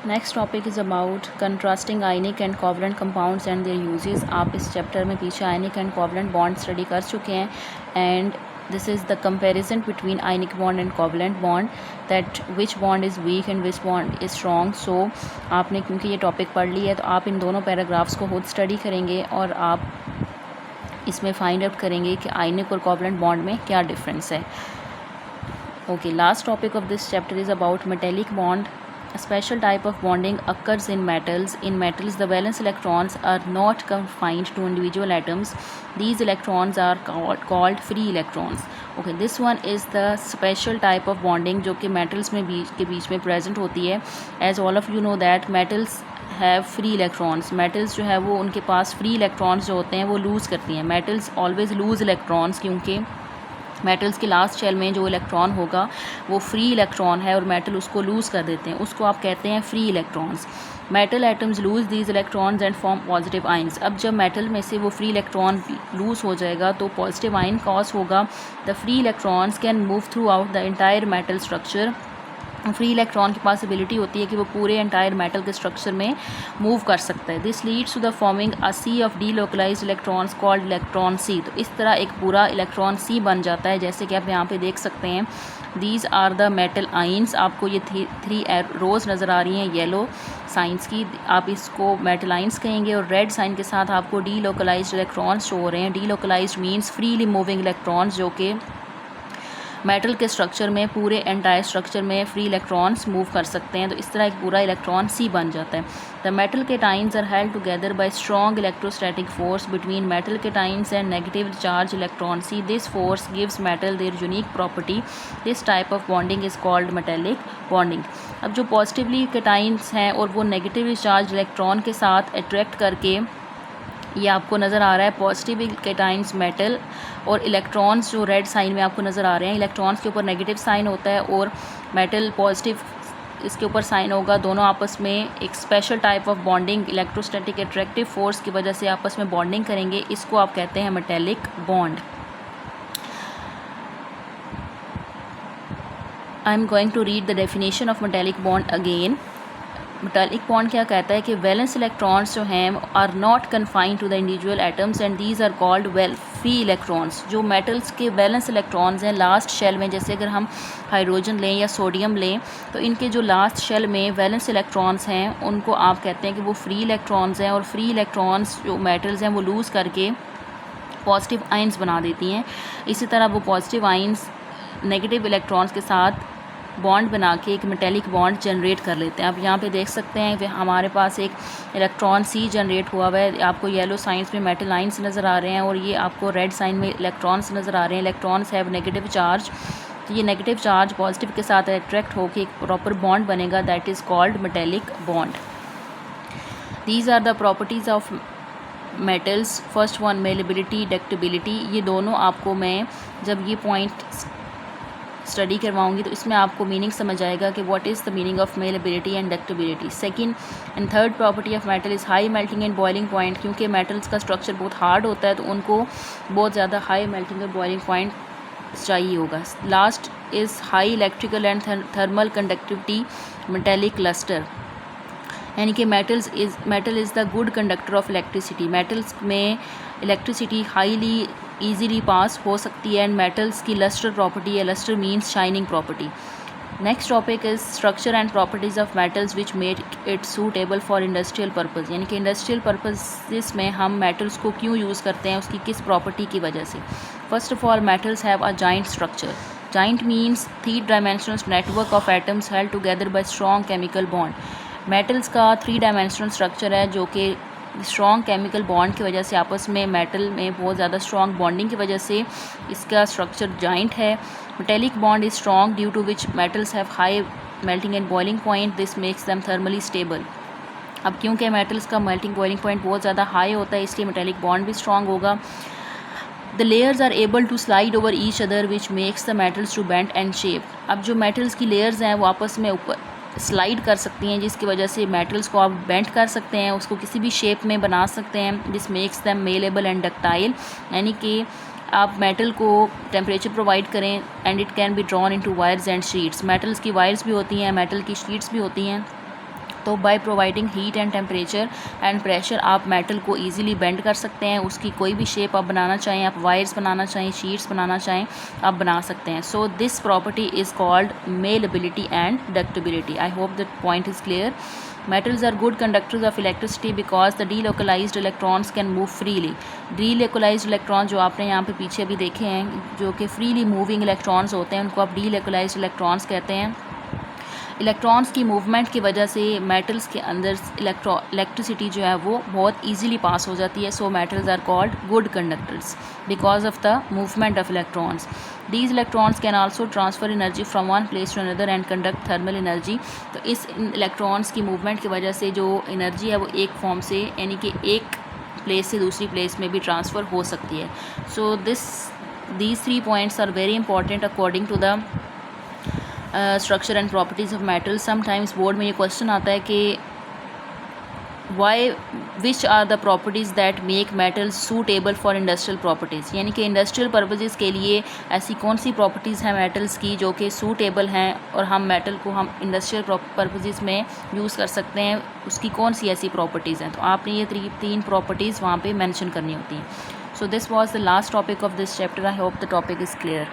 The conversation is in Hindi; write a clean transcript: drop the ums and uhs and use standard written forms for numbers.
Next topic is about contrasting ionic and covalent compounds and their uses. आप इस चैप्टर में पीछे ionic and covalent bond study कर चुके हैं and this is the comparison between ionic bond and covalent bond, that which bond is weak and which bond is strong. So आपने क्योंकि ये टॉपिक पढ़ लिया है तो आप इन दोनों पैराग्राफ्स को खुद स्टडी करेंगे और आप इसमें फाइंड आउट करेंगे कि आयनिक और कोवलेंट बॉन्ड में क्या डिफरेंस है। Okay, last topic of this chapter is about metallic bond. A special type of bonding occurs in metals. In metals, the valence electrons are not confined to individual atoms. These electrons are called free electrons. Okay, this one is the special type of bonding जो कि metals में बीच में present होती है. As all of you know that metals have free electrons. Metals जो है वो उनके पास free electrons जो होते हैं वो lose करती हैं. Metals always lose electrons क्योंकि मेटल्स की लास्ट शेल में जो इलेक्ट्रॉन होगा वो फ्री इलेक्ट्रॉन है और मेटल उसको लूज़ कर देते हैं, उसको आप कहते हैं free electrons. Metal atoms lose these electrons and form positive ions. अब जब मेटल में से वो फ्री इलेक्ट्रॉन लूज हो जाएगा तो पॉजिटिव आइन कॉज होगा. The free electrons can move throughout the entire metal structure. Free electron की पॉसिबिलिटी होती है कि वो पूरे एंटायर मेटल के स्ट्रक्चर में मूव कर सकता है. This leads to the forming a sea of delocalised electrons called electron sea. तो इस तरह एक पूरा इलेक्ट्रॉन सी बन जाता है, जैसे कि आप यहाँ पे देख सकते हैं. These are the metal ions. आपको ये थ्री रोज नज़र आ रही हैं येलो साइंस की, आप इसको मेटल आइंस कहेंगे. और रेड साइन के साथ आपको डीलोकलाइज्ड इलेक्ट्रॉन्स शो हो रहे हैं. Delocalised means freely moving electrons जो कि मेटल के स्ट्रक्चर में पूरे एंटायर स्ट्रक्चर में फ्री इलेक्ट्रॉन्स मूव कर सकते हैं. तो इस तरह एक पूरा इलेक्ट्रॉन सी बन जाता है. The metal cations are held together by strong electrostatic force between metal cations and negative charge electron sea. This force gives metal their unique property. This type of bonding is called metallic bonding. अब जो पॉजिटिवली केटाइंस हैं और वो नेगेटिवली चार्ज इलेक्ट्रॉन के साथ अट्रैक्ट करके, ये आपको नज़र आ रहा है पॉजिटिव केटाइंस मेटल और इलेक्ट्रॉन्स जो रेड साइन में आपको नज़र आ रहे हैं, इलेक्ट्रॉन्स के ऊपर नेगेटिव साइन होता है और मेटल पॉजिटिव इसके ऊपर साइन होगा. दोनों आपस में एक special type of bonding electrostatic attractive force की वजह से आपस में बॉन्डिंग करेंगे. इसको आप कहते हैं metallic bond. I am going to read the definition of metallic bond again. Metallic bond क्या कहता है कि वैलेंस इलेक्ट्रॉन्स जो हैं are not confined to the individual atoms and these are called free electrons. जो मेटल्स के वैलेंस इलेक्ट्रॉन्स हैं लास्ट शेल में, जैसे अगर हम हाइड्रोजन लें या सोडियम लें तो इनके जो लास्ट शेल में वैलेंस इलेक्ट्रॉन्स हैं उनको आप कहते हैं कि वो फ्री इलेक्ट्रॉन्स हैं. और फ्री इलेक्ट्रॉन्स जो मेटल्स हैं वो लूज़ करके पॉजिटिव आइंस बना देती हैं. इसी तरह वो पॉजिटिव आइंस नेगेटिव इलेक्ट्रॉन्स के साथ बॉन्ड बना के एक मेटेलिक बॉन्ड जनरेट कर लेते हैं. आप यहाँ पे देख सकते हैं कि हमारे पास एक इलेक्ट्रॉन सी जनरेट हुआ हुआ है. आपको येलो साइंस में मेटल आइंस नज़र आ रहे हैं और ये आपको रेड साइन में इलेक्ट्रॉन्स नज़र आ रहे हैं. Electrons have negative charge. तो ये नेगेटिव चार्ज पॉजिटिव के साथ अट्रैक्ट होकर एक प्रॉपर बॉन्ड बनेगा, that is called metallic bond. These are the properties of metals. First one malleability, ductility. ये दोनों आपको मैं जब ये पॉइंट स्टडी करवाऊंगी तो इसमें आपको मीनिंग समझ आएगा कि what is the meaning of malleability and ductility. Second and third property of metal is high melting and boiling point. क्योंकि मेटल्स का स्ट्रक्चर बहुत हार्ड होता है तो उनको बहुत ज़्यादा हाई मेल्टिंग और बॉइलिंग पॉइंट चाहिए होगा. Last is high electrical and thermal conductivity metallic cluster. यानी कि metal is the good conductor of electricity. Metals में इलेक्ट्रिसिटी हाईली ईजीली पास हो सकती है. एंड मेटल्स की लस्टर प्रॉपर्टी है. Lustre means shining property. Next topic is structure and properties of metals which made it suitable for industrial purpose. यानी कि इंडस्ट्रियल पर्पज़ में हम मेटल्स को क्यों यूज़ करते हैं, उसकी किस प्रॉपर्टी की वजह से. First of all metals have a joint structure. Joint means 3 dimensional network of atoms held together by strong chemical bond. Metals का 3 डायमेंशनल स्ट्रक्चर है जो कि स्ट्रॉन्ग केमिकल बॉन्ड की वजह से आपस में मेटल में बहुत ज़्यादा स्ट्रॉन्ग बॉन्डिंग की वजह से इसका स्ट्रक्चर जॉइंट है. Metallic bond is strong due to which metals have high melting and boiling point. This makes them thermally stable. अब क्योंकि मेटल्स का मेल्टिंग बॉइलिंग पॉइंट बहुत ज़्यादा हाई होता है इसलिए मेटेलिक बॉन्ड भी स्ट्रॉन्ग होगा. The layers are able to slide over each other which makes the metals to bend and shape. अब जो मेटल्स की लेयर्स हैं वो आपस में ऊपर स्लाइड कर सकती हैं जिसकी वजह से मेटल्स को आप बेंड कर सकते हैं, उसको किसी भी शेप में बना सकते हैं. This makes them malleable and ductile. यानी कि आप मेटल को टेम्परेचर प्रोवाइड करें and it can be drawn into wires and sheets. Metals की वायर्स भी होती हैं, मेटल की शीट्स भी होती हैं तो by providing heat and temperature and pressure आप मेटल को इजीली बेंड कर सकते हैं, उसकी कोई भी शेप आप बनाना चाहें, आप वायर्स बनाना चाहें, शीट्स बनाना चाहें, आप बना सकते हैं. So this property is called malleability and ductility. I hope that point is clear. Metals are good conductors of electricity because the delocalized electrons can move freely. Delocalized electrons जो आपने यहाँ पे पीछे भी देखे हैं, जो कि freely moving electrons होते हैं, उनको आप delocalized electrons कहते हैं. इलेक्ट्रॉन्स की मूवमेंट की वजह से मेटल्स के अंदर इलेक्ट्रिसिटी जो है वो बहुत ईजीली पास हो जाती है. So metals are called good conductors because of the movement of electrons. These electrons can also transfer energy from one place to another and conduct thermal energy. तो इस इलेक्ट्रॉन्स की मूवमेंट की वजह से जो एनर्जी है वो एक फॉर्म से यानी कि एक प्लेस से दूसरी प्लेस में भी ट्रांसफ़र हो सकती है. सो these 3 points are very important according to the structure and properties of metals. Sometimes board में ये क्वेश्चन आता है कि which are the properties that make metals suitable for industrial properties. यानी कि इंडस्ट्रियल पर्पसेस के लिए ऐसी कौन सी प्रॉपर्टीज़ हैं मेटल्स की जो कि सूटेबल हैं और हम मेटल को हम इंडस्ट्रियल पर्पसेस में यूज़ कर सकते हैं, उसकी कौन सी ऐसी प्रॉपर्टीज़ हैं. तो आपने ये 3 प्रॉपर्टीज़ वहाँ पे मेंशन करनी होती हैं. So this was the last topic of this chapter. I hope the topic is clear.